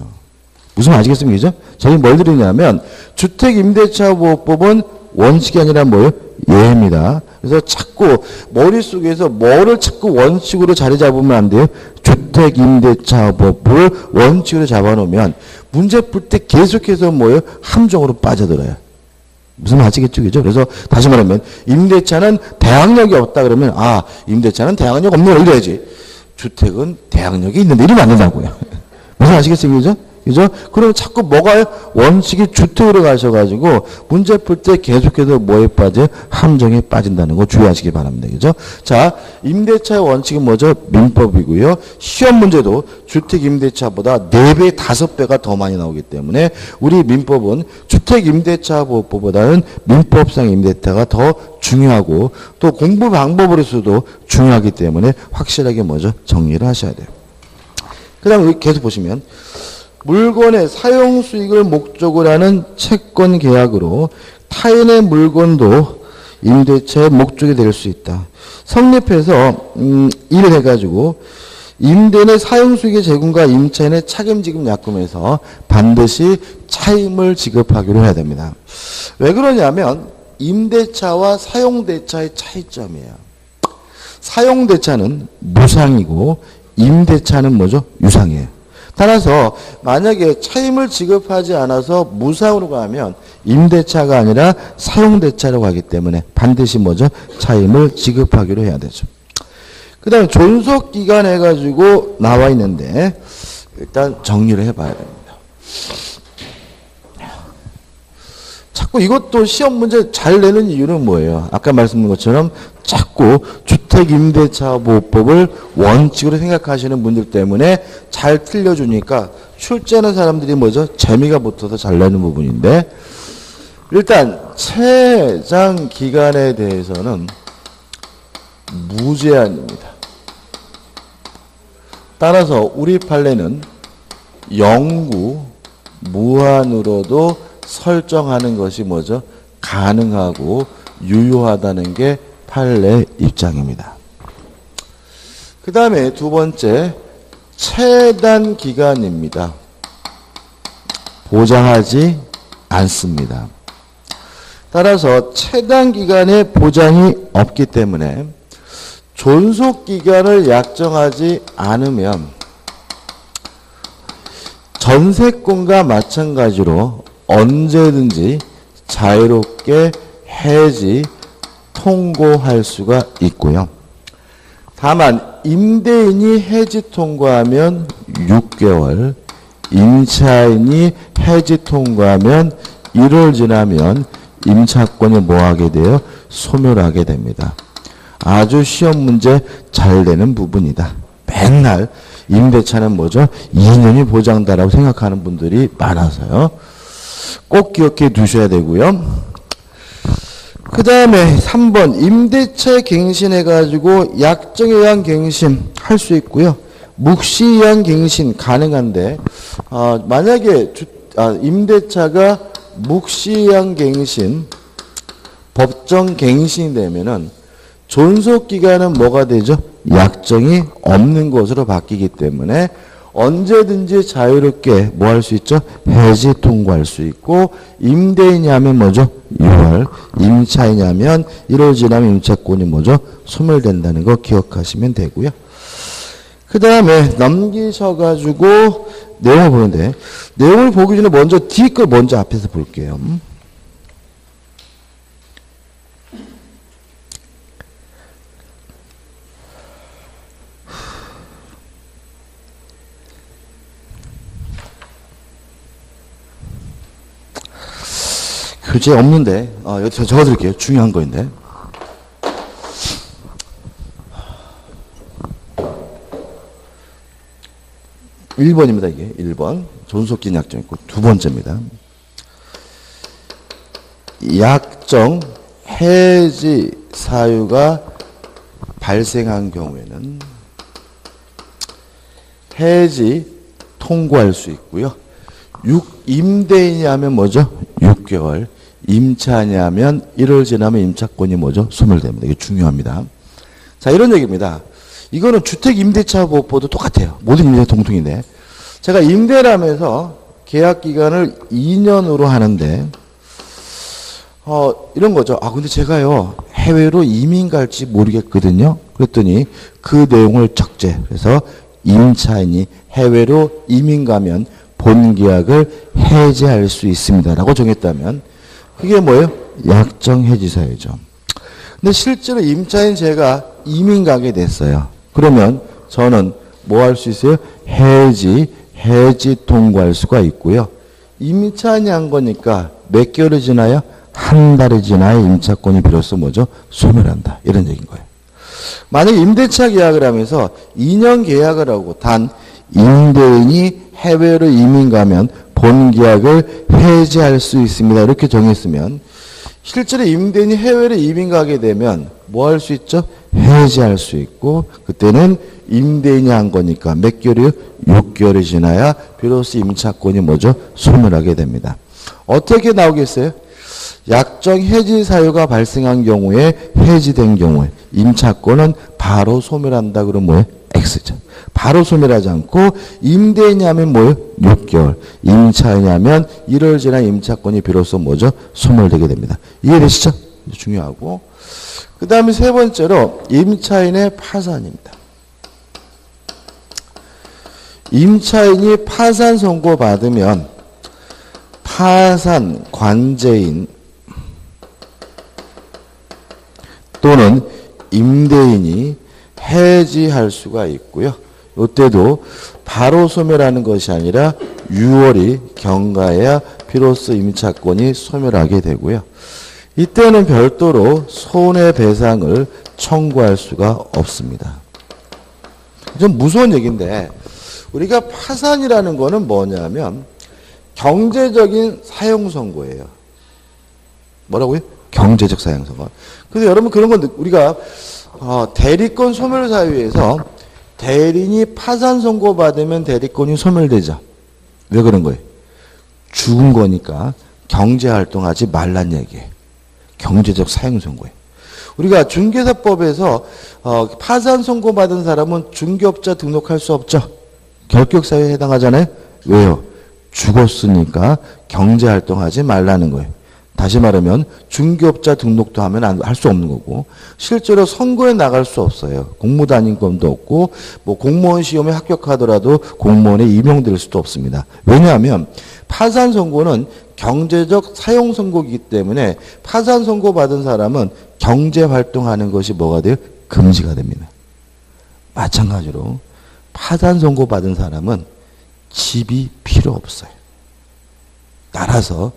Speaker 1: 무슨 말 아시겠습니까? 그죠? 저희 뭘 드리냐면 주택임대차보호법은 원칙이 아니라 뭐예요? 예입니다. 그래서 자꾸 머릿속에서 뭐를 자꾸 원칙으로 자리 잡으면 안 돼요? 주택임대차법을 원칙으로 잡아놓으면 문제 풀 때 계속해서 뭐예요? 함정으로 빠져들어요. 무슨 말 아시겠죠? 그죠? 그래서 다시 말하면 임대차는 대항력이 없다 그러면 임대차는 대항력 없는 걸 이래야지. 주택은 대항력이 있는데 이러면 안 된다고요. 무슨 말 아시겠습니까? 그죠? 그죠? 그럼 자꾸 뭐가요? 원칙이 주택으로 가셔가지고 문제 풀 때 계속해서 뭐에 빠져요? 함정에 빠진다는 거 주의하시기 바랍니다. 그죠? 자, 임대차의 원칙은 뭐죠? 민법이고요. 시험 문제도 주택임대차보다 4배, 5배가 더 많이 나오기 때문에 우리 민법은 주택임대차보호법보다는 민법상 임대차가 더 중요하고 또 공부 방법으로서도 중요하기 때문에 확실하게 뭐죠? 정리를 하셔야 돼요. 그 다음에 계속 보시면 물건의 사용 수익을 목적으로 하는 채권 계약으로 타인의 물건도 임대차의 목적이 될 수 있다. 성립해서 일을 해가지고 임대인의 사용 수익의 제공과 임차인의 차임지급 약금에서 반드시 차임을 지급하기로 해야 됩니다. 왜 그러냐면 임대차와 사용대차의 차이점이에요. 사용대차는 무상이고 임대차는 뭐죠? 유상이에요. 따라서 만약에 차임을 지급하지 않아서 무상으로 가면 임대차가 아니라 사용대차라고 하기 때문에 반드시 뭐죠? 차임을 지급하기로 해야 되죠. 그 다음에 존속기간 해가지고 나와 있는데 일단 정리를 해봐야 됩니다. 자꾸 이것도 시험 문제 잘 내는 이유는 뭐예요? 아까 말씀드린 것처럼 자꾸 주택임대차보호법을 원칙으로 생각하시는 분들 때문에 잘 틀려주니까 출제하는 사람들이 뭐죠? 재미가 붙어서 잘 내는 부분인데 일단 최장 기간에 대해서는 무제한입니다. 따라서 우리 판례는 영구 무한으로도 설정하는 것이 뭐죠? 가능하고 유효하다는 게 판례 입장입니다. 그 다음에 두 번째 최단 기간입니다. 보장하지 않습니다. 따라서 최단 기간에 보장이 없기 때문에 존속기간을 약정하지 않으면 전세권과 마찬가지로 언제든지 자유롭게 해지 통고할 수가 있고요. 다만 임대인이 해지 통고하면 6개월, 임차인이 해지 통고하면 1월 지나면 임차권이 뭐하게 돼요? 소멸하게 됩니다. 아주 시험 문제 잘 되는 부분이다. 맨날 임대차는 뭐죠? 2년이 보장다라고 생각하는 분들이 많아서요. 꼭 기억해 두셔야 되고요. 그 다음에 3번 임대차 갱신해가지고 약정에 의한 갱신 할 수 있고요. 묵시에 의한 갱신 가능한데 만약에 임대차가 묵시에 의한 갱신 법정 갱신이 되면은 존속기간은 뭐가 되죠? 약정이 없는 것으로 바뀌기 때문에 언제든지 자유롭게 뭐 할 수 있죠? 해지 통고할 수 있고 임대인이 하면 뭐죠? 6월, 임차인이 하면 1월 지나면 임차권이 뭐죠? 소멸된다는 거 기억하시면 되고요. 그 다음에 넘기셔가지고 내용을 보는데 내용을 보기 전에 먼저 뒤 걸 먼저 앞에서 볼게요. 교재 없는데 여기 적어드릴게요. 중요한 거인데. 1번입니다. 이게 1번. 존속기간 약정 있고 두 번째입니다. 약정 해지 사유가 발생한 경우에는 해지 통고할 수 있고요. 임대인이 하면 뭐죠? 6개월. 임차인이 하면 1월 지나면 임차권이 뭐죠? 소멸됩니다. 이게 중요합니다. 자, 이런 얘기입니다. 이거는 주택임대차보호법도 똑같아요. 모든 임대 동통인데 제가 임대를 하면서 계약기간을 2년으로 하는데 이런 거죠. 근데 제가요 해외로 이민 갈지 모르겠거든요. 그랬더니 그 내용을 적재. 그래서 임차인이 해외로 이민 가면 본계약을 해지할 수 있습니다라고 정했다면 그게 뭐예요? 약정 해지 사유죠. 근데 실제로 임차인 제가 이민 가게 됐어요. 그러면 저는 뭐 할 수 있어요? 해지 통고할 수가 있고요. 임차인이 한 거니까 몇 개월이 지나요? 한 달이 지나야 임차권이 비로소 뭐죠? 소멸한다. 이런 얘기인 거예요. 만약에 임대차 계약을 하면서 2년 계약을 하고 단 임대인이 해외로 이민 가면 본계약을 해지할 수 있습니다. 이렇게 정했으면 실제로 임대인이 해외로 이민 가게 되면 뭐 할 수 있죠? 해지할 수 있고, 그때는 임대인이 한 거니까 몇 개월이요? 6개월이 지나야 비로소 임차권이 뭐죠? 소멸하게 됩니다. 어떻게 나오겠어요? 약정 해지 사유가 발생한 경우에, 해지된 경우에 임차권은 바로 소멸한다 그러면 뭐예요? X죠. 바로 소멸하지 않고, 임대인이냐면 뭐예요? 6개월. 임차인이냐면 1월 지나 임차권이 비로소 뭐죠? 소멸되게 됩니다. 이해되시죠? 중요하고. 그 다음에 세 번째로 임차인의 파산입니다. 임차인이 파산 선고 받으면 파산 관제인 또는 임대인이 해지할 수가 있고요. 이때도 바로 소멸하는 것이 아니라 6월이 경과해야 비로소 임차권이 소멸하게 되고요. 이때는 별도로 손해배상을 청구할 수가 없습니다. 좀 무서운 얘기인데, 우리가 파산이라는 거는 뭐냐면 경제적인 사용 선고예요. 뭐라고요? 경제적 사용 선고. 그래서 여러분 그런 건 우리가 대리권 소멸 사유에서 대리인이 파산 선고 받으면 대리권이 소멸되죠. 왜 그런 거예요? 죽은 거니까 경제 활동하지 말란 얘기예요. 경제적 사용 선고예요. 우리가 중개사법에서 파산 선고 받은 사람은 중개업자 등록할 수 없죠. 결격 사유에 해당하잖아요. 왜요? 죽었으니까 경제 활동하지 말라는 거예요. 다시 말하면 중개업자 등록도 하면 할 수 없는 거고, 실제로 선거에 나갈 수 없어요. 공무단임권도 없고, 뭐 공무원 시험에 합격하더라도 공무원에 임용될 수도 없습니다. 왜냐하면 파산 선고는 경제적 사용 선고이기 때문에 파산 선고 받은 사람은 경제 활동하는 것이 뭐가 돼요? 금지가 됩니다. 마찬가지로 파산 선고 받은 사람은 집이 필요 없어요. 따라서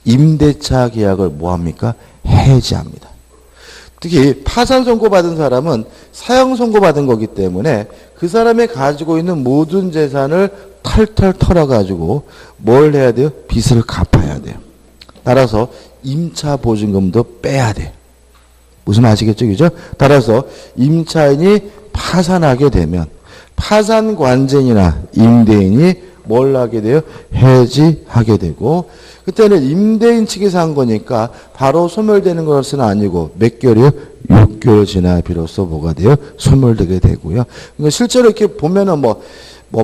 Speaker 1: 임대차 계약을 뭐합니까? 해지합니다. 특히 파산 선고 받은 사람은 사형 선고 받은 거기 때문에 그 사람이 가지고 있는 모든 재산을 털털 털어가지고 뭘 해야 돼요? 빚을 갚아야 돼요. 따라서 임차 보증금도 빼야 돼요. 무슨 말 아시겠죠? 그죠? 따라서 임차인이 파산하게 되면 파산 관제인이나 임대인이 뭘 하게 돼요? 해지하게 되고, 그때는 임대인 측에서 한 거니까 바로 소멸되는 것은 아니고 몇 개월이요? 6개월 지나야 비로소 뭐가 돼요? 소멸되게 되고요. 그러니까 실제로 이렇게 보면은 뭐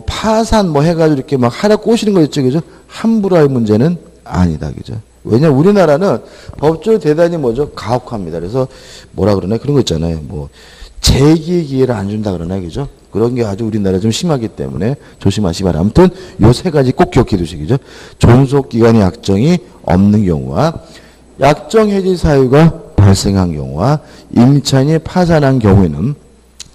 Speaker 1: 파산 해가지고 이렇게 막 하라 꼬시는 거 있죠, 그죠? 함부로 할 문제는 아니다, 그죠? 왜냐면 우리나라는 법적으로 대단히 뭐죠? 가혹합니다. 그래서 뭐라 그러나 그런 거 있잖아요. 뭐 재기의 기회를 안 준다 그러나, 그죠? 그런 게 아주 우리나라 좀 심하기 때문에 조심하시기 바랍니다. 아무튼 요 세 가지 꼭 기억해 두시기죠. 존속기간의 약정이 없는 경우와 약정 해지 사유가 발생한 경우와 임차인이 파산한 경우에는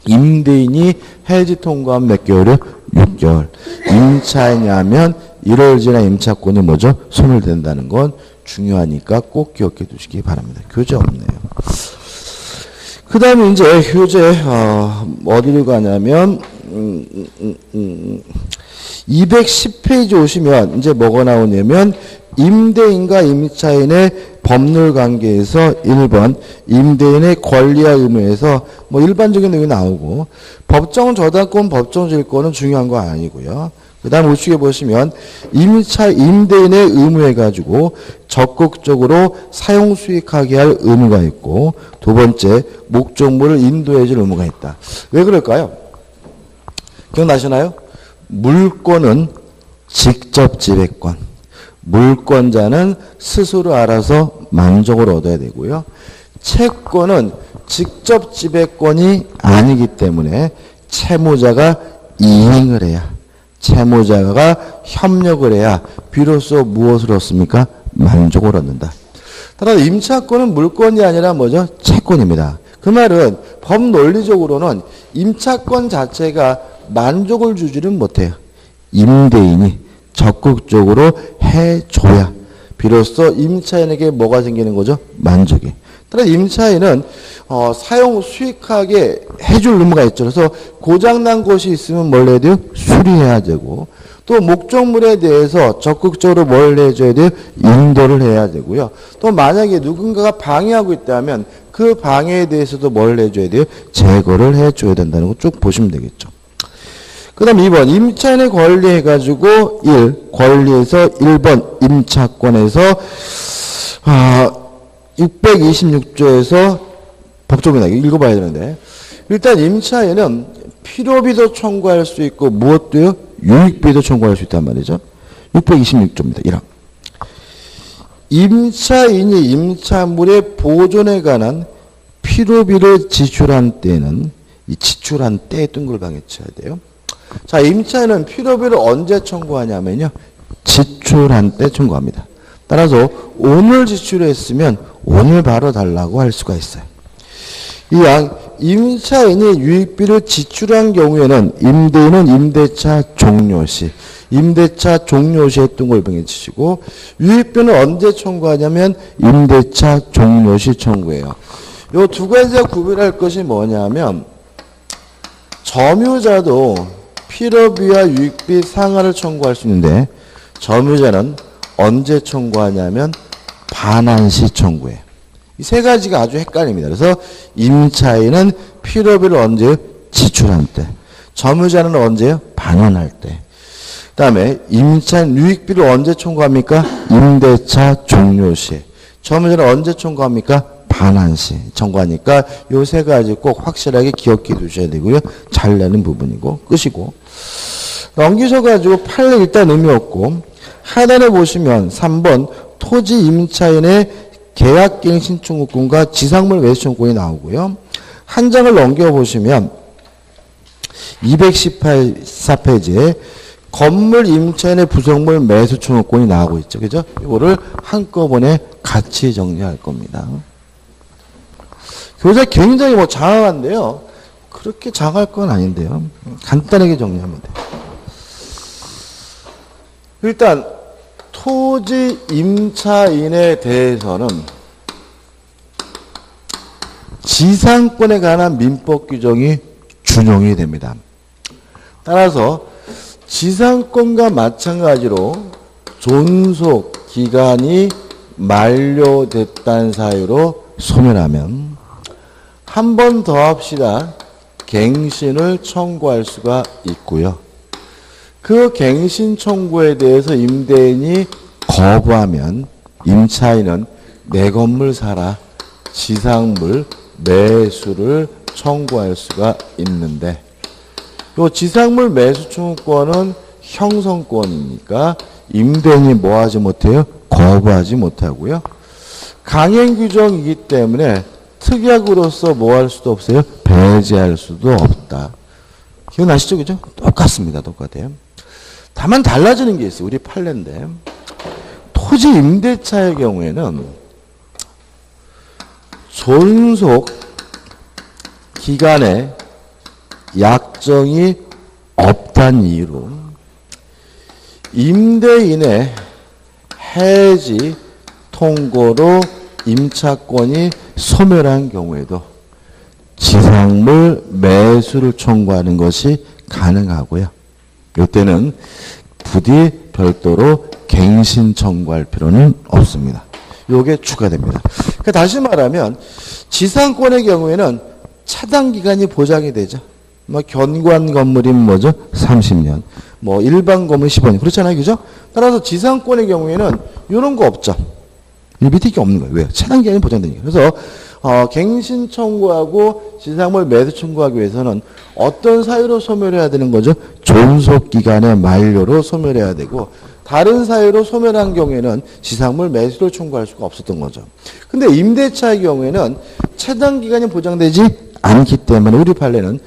Speaker 1: 임대인이 해지 통과한 몇 개월이요? 6개월. 임차인이 하면 1월 지나 임차권이 뭐죠? 소멸된다는 건 중요하니까 꼭 기억해 두시기 바랍니다. 교재 없네요. 그 다음에 이제 교재, 어디로 가냐면, 210페이지 오시면 이제 뭐가 나오냐면, 임대인과 임차인의 법률 관계에서 1번, 임대인의 권리와 의무에서 뭐 일반적인 내용이 나오고, 법정 저당권, 법정 질권은 중요한 거 아니고요. 그 다음 우측에 보시면 임대인의 의무해가지고 적극적으로 사용 수익하게 할 의무가 있고, 두 번째 목적물을 인도해 줄 의무가 있다. 왜 그럴까요? 기억나시나요? 물권은 직접 지배권. 물권자는 스스로 알아서 만족을 얻어야 되고요. 채권은 직접 지배권이 아니기 때문에 채무자가 이행을 해야, 채무자가 협력을 해야 비로소 무엇을 얻습니까? 만족을 얻는다. 따라서 임차권은 물권이 아니라 뭐죠? 채권입니다. 그 말은 법 논리적으로는 임차권 자체가 만족을 주지는 못해요. 임대인이 적극적으로 해줘야 비로소 임차인에게 뭐가 생기는 거죠? 만족이. 따라서 임차인은 사용 수익하게 해줄 의무가 있죠. 그래서 고장난 것이 있으면 뭘 해야 돼요? 수리해야 되고, 또 목적물에 대해서 적극적으로 뭘 해줘야 돼요? 인도를 해야 되고요. 또 만약에 누군가가 방해하고 있다면 그 방해에 대해서도 뭘 해줘야 돼요? 제거를 해줘야 된다는 거 쭉 보시면 되겠죠. 그 다음 2번 임차인의 권리 해가지고 1 권리에서 1번 임차권에서 626조에서 법조문이다. 읽어봐야 되는데 일단 임차인은 필요비도 청구할 수 있고 무엇도요? 유익비도 청구할 수 있단 말이죠. 626조입니다. 1항. 임차인이 임차물의 보존에 관한 필요비를 지출한 때는 이 지출한 때에 둥글방에 쳐야 돼요. 자, 임차인은 필요비를 언제 청구하냐면요. 지출한 때 청구합니다. 따라서 오늘 지출했으면 오늘 바로 달라고 할 수가 있어요. 임차인이 유익비를 지출한 경우에는 임대인은 임대차 종료시, 임대차 종료시에 둥글뱅이 치시고 유익비는 언제 청구하냐면 임대차 종료시 청구해요. 요 두 가지가 구별할 것이 뭐냐면 점유자도 필요비와 유익비 상하를 청구할 수 있는데 점유자는 언제 청구하냐면 반환시 청구해요. 이 세 가지가 아주 헷갈립니다. 그래서 임차인은 필요비를 언제 지출할 때, 점유자는 언제요? 반환할 때. 그 다음에 임차인 유익비를 언제 청구합니까? 임대차 종료 시. 점유자는 언제 청구합니까? 반환 시 청구하니까 요 세 가지 꼭 확실하게 기억해 두셔야 되고요. 잘 내는 부분이고 끝이고. 넘기셔가지고 판례 일단 의미 없고 하단에 보시면 3번 토지 임차인의 계약갱신 청구권과 지상물 매수 청구권이 나오고요. 한 장을 넘겨보시면 214페이지에 건물 임차인의 부속물 매수 청구권이 나오고 있죠. 그죠? 이거를 한꺼번에 같이 정리할 겁니다. 교재 굉장히 장황한데요. 그렇게 장할 건 아닌데요. 간단하게 정리하면 돼요. 일단 토지 임차인에 대해서는 지상권에 관한 민법 규정이 준용이 됩니다. 따라서 지상권과 마찬가지로 존속 기간이 만료됐다는 사유로 소멸하면 한 번 더 합시다. 갱신을 청구할 수가 있고요. 그 갱신 청구에 대해서 임대인이 거부하면 임차인은 내 건물 사라 지상물 매수를 청구할 수가 있는데 이 지상물 매수 청구권은 형성권이니까 임대인이 뭐 하지 못해요? 거부하지 못하고요. 강행 규정이기 때문에 특약으로서 뭐 할 수도 없어요? 배제할 수도 없다. 기억나시죠? 그죠? 똑같습니다. 똑같아요. 다만 달라지는 게 있어요. 우리 판례인데 토지 임대차의 경우에는 존속 기간에 약정이 없다는 이유로 임대인의 해지 통고로 임차권이 소멸한 경우에도 지상물 매수를 청구하는 것이 가능하고요. 이때는 부디 별도로 갱신 청구할 필요는 없습니다. 이게 추가됩니다. 그러니까 다시 말하면 지상권의 경우에는 차단 기간이 보장이 되죠. 견고한 건물이면 뭐죠? 30년. 일반 건물 15년. 그렇잖아요. 그죠? 따라서 지상권의 경우에는 이런 거 없죠. 이 밑에 게 없는 거예요. 왜요? 차단 기간이 보장되니까. 그래서 갱신 청구하고 지상물 매수 청구하기 위해서는 어떤 사유로 소멸해야 되는 거죠? 존속 기간의 만료로 소멸해야 되고 다른 사유로 소멸한 경우에는 지상물 매수를 청구할 수가 없었던 거죠. 근데 임대차의 경우에는 차단 기간이 보장되지 않기 때문에 우리 판례는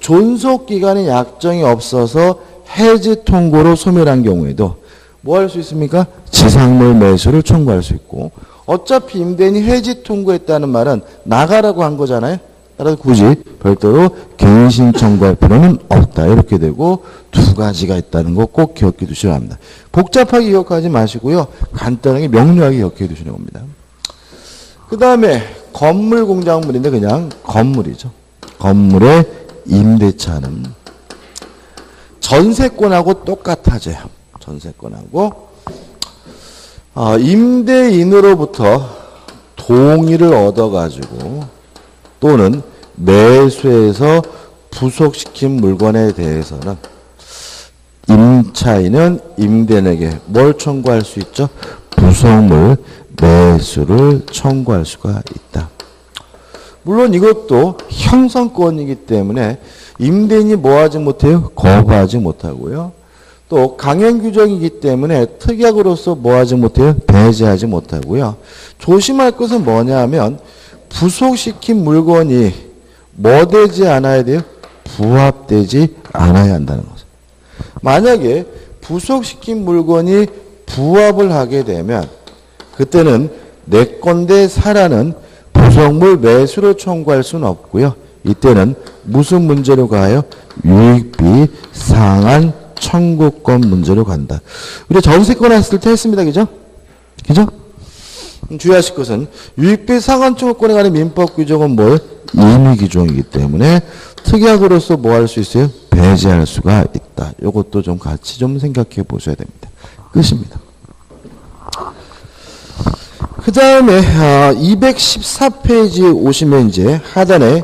Speaker 1: 존속 기간의 약정이 없어서 해지 통고로 소멸한 경우에도 뭐 할 수 있습니까? 지상물 매수를 청구할 수 있고 어차피 임대인이 해지 통고했다는 말은 나가라고 한 거잖아요. 따라서 굳이 별도로 갱신 청구할 필요는 없다. 이렇게 되고 두 가지가 있다는 거 꼭 기억해 두셔야 합니다. 복잡하게 기억하지 마시고요. 간단하게 명료하게 기억해 두시는 겁니다. 그 다음에 건물 공작물인데 그냥 건물이죠. 건물의 임대차는 전세권하고 똑같아져요. 전세권하고 임대인으로부터 동의를 얻어가지고 또는 매수해서 부속시킨 물건에 대해서는 임차인은 임대인에게 뭘 청구할 수 있죠? 부속물 매수를 청구할 수가 있다. 물론 이것도 형성권이기 때문에 임대인이 뭐하지 못해요? 거부하지 못하고요. 또 강행규정이기 때문에 특약으로서 뭐하지 못해요? 배제하지 못하고요. 조심할 것은 뭐냐 하면 부속시킨 물건이 뭐 되지 않아야 돼요? 부합되지 않아야 한다는 거죠. 만약에 부속시킨 물건이 부합을 하게 되면 그때는 내 건데 사라는 부속물 매수를 청구할 수는 없고요. 이때는 무슨 문제로 가요? 유익비 상한 청구권 문제로 간다. 우리 전세권 했을 때 했습니다. 그죠? 그죠? 주의하실 것은 유익비 상한 청구권에 관한 민법 규정은 뭐예요? 임의 규정이기 때문에 특약으로서 뭐 할 수 있어요? 배제할 수가 있다. 이것도 좀 같이 좀 생각해 보셔야 됩니다. 끝입니다. 그 다음에 214페이지 오시면 이제 하단에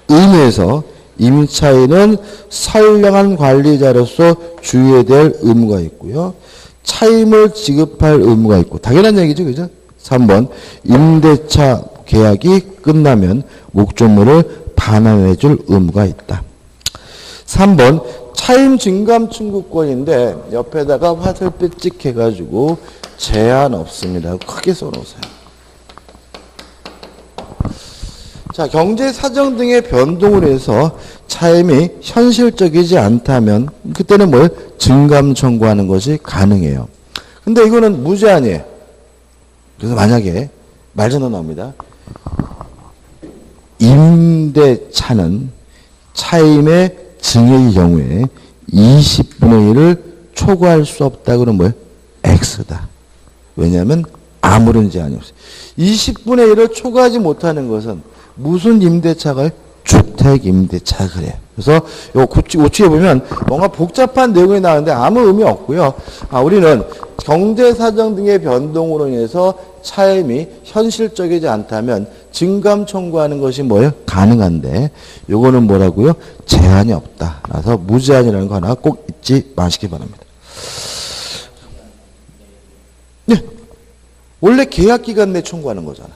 Speaker 1: 임에서 임차인은 선량한 관리자로서 주의해야 될 의무가 있고요. 차임을 지급할 의무가 있고 당연한 얘기죠. 그죠? 3번 임대차 계약이 끝나면 목조물을 반환해 줄 의무가 있다. 3번 차임 증감 청구권인데 옆에다가 화살표 찍혀가지고 제한 없습니다. 크게 써놓으세요. 자, 경제 사정 등의 변동을 해서 차임이 현실적이지 않다면 그때는 뭐예요? 증감 청구하는 것이 가능해요. 근데 이거는 무제한이에요. 그래서 만약에 말전화 나옵니다. 임대차는 차임의 증액의 경우에 20분의 1을 초과할 수 없다. 그러면 뭐예요? X다. 왜냐하면 아무런 제한이 없어요. 20분의 1을 초과하지 못하는 것은 무슨 임대차가요? 주택 임대차 그래요. 그래서 요 우측에 보면 뭔가 복잡한 내용이 나오는데 아무 의미 없고요. 우리는 경제 사정 등의 변동으로 인해서 차임이 현실적이지 않다면 증감 청구하는 것이 뭐예요? 가능한데 요거는 뭐라고요? 제한이 없다. 그래서 무제한이라는 거 하나 꼭 잊지 마시기 바랍니다. 네. 원래 계약기간 내 청구하는 거잖아.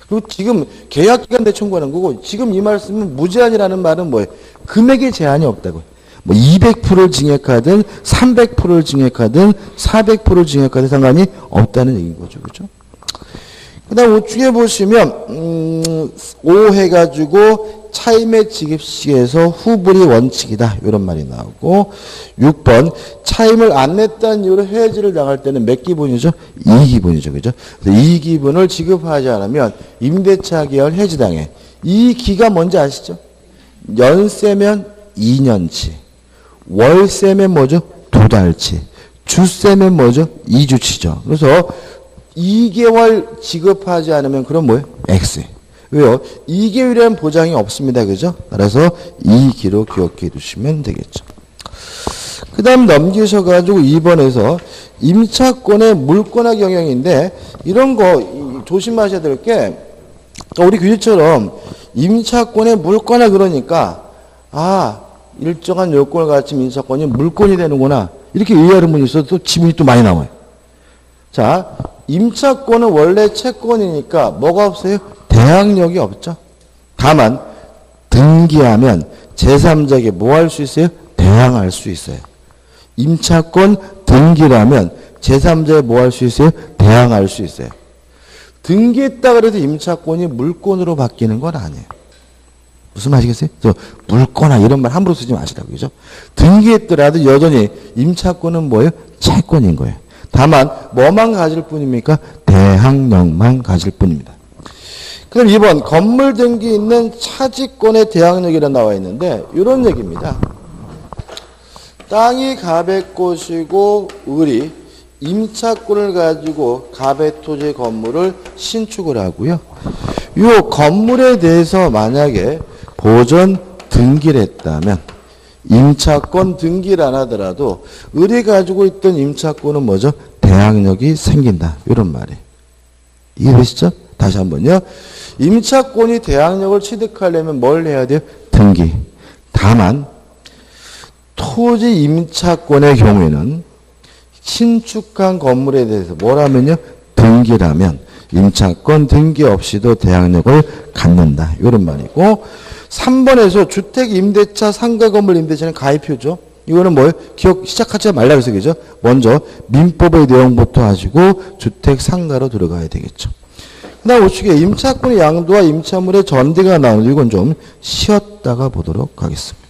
Speaker 1: 그리고 지금 계약기간 내 청구하는 거고 지금 이 말씀은 무제한이라는 말은 뭐예요? 금액에 제한이 없다고요. 뭐 200%를 증액하든 300%를 증액하든 400%를 증액하든 상관이 없다는 얘기인 거죠. 그렇죠? 그 다음 우측에 보시면 5 해가지고 차임의 지급 시기에서 후불이 원칙이다. 이런 말이 나오고 6번 차임을 안 냈다는 이유로 해지를 당할 때는 몇 기분이죠? 2기분이죠. 그죠? 그래서 2기분을 지급하지 않으면 임대차 계약을 해지당해. 이 기가 뭔지 아시죠? 연세면 2년치. 월세면 뭐죠? 2달치. 주세면 뭐죠? 2주치죠. 그래서 2개월 지급하지 않으면 그럼 뭐예요? X. 왜요? 2개월이라는 보장이 없습니다. 그죠? 따라서 2기로 기억해 두시면 되겠죠. 그 다음 넘기셔가지고 2번에서 임차권의 물권화 경영인데 이런 거 조심하셔야 될 게 우리 규칙처럼 임차권의 물권화 그러니까 일정한 요건을 갖춘 임차권이 물권이 되는구나. 이렇게 이해하는 분이 있어도 또 지문이 또 많이 나와요. 자, 임차권은 원래 채권이니까 뭐가 없어요? 대항력이 없죠. 다만 등기하면 제3자에게 뭐 할 수 있어요? 대항할 수 있어요. 임차권 등기라면 제3자에 뭐 할 수 있어요? 대항할 수 있어요. 등기했다 그래도 임차권이 물권으로 바뀌는 건 아니에요. 무슨 말이겠어요? 물권화 이런 말 함부로 쓰지 마시라고. 그죠? 등기했더라도 여전히 임차권은 뭐예요? 채권인 거예요. 다만 뭐만 가질 뿐입니까? 대항력만 가질 뿐입니다. 그럼 2번 건물 등기 있는 차지권의 대항력이라 나와 있는데 이런 얘기입니다. 땅이 갑의 곳이고 을이 임차권을 가지고 갑의 토지 건물을 신축을 하고요. 이 건물에 대해서 만약에 보전 등기를 했다면 임차권 등기를 안 하더라도 을이 가지고 있던 임차권은 뭐죠? 대항력이 생긴다. 이런 말이에요. 이해되시죠? 다시 한번요. 임차권이 대항력을 취득하려면 뭘 해야 돼요? 등기. 다만 토지 임차권의 경우에는 신축한 건물에 대해서 뭐라면요? 등기라면 임차권 등기 없이도 대항력을 갖는다. 이런 말이고 3번에서 주택임대차 상가건물 임대차는 가입표죠. 이거는 뭐예요? 기억 시작하지 말라 그래서 그죠? 먼저 민법의 내용부터 하시고 주택 상가로 들어가야 되겠죠. 그다음 우측에 임차권의 양도와 임차물의 전대가 나오는데 이건 좀 쉬었다가 보도록 하겠습니다.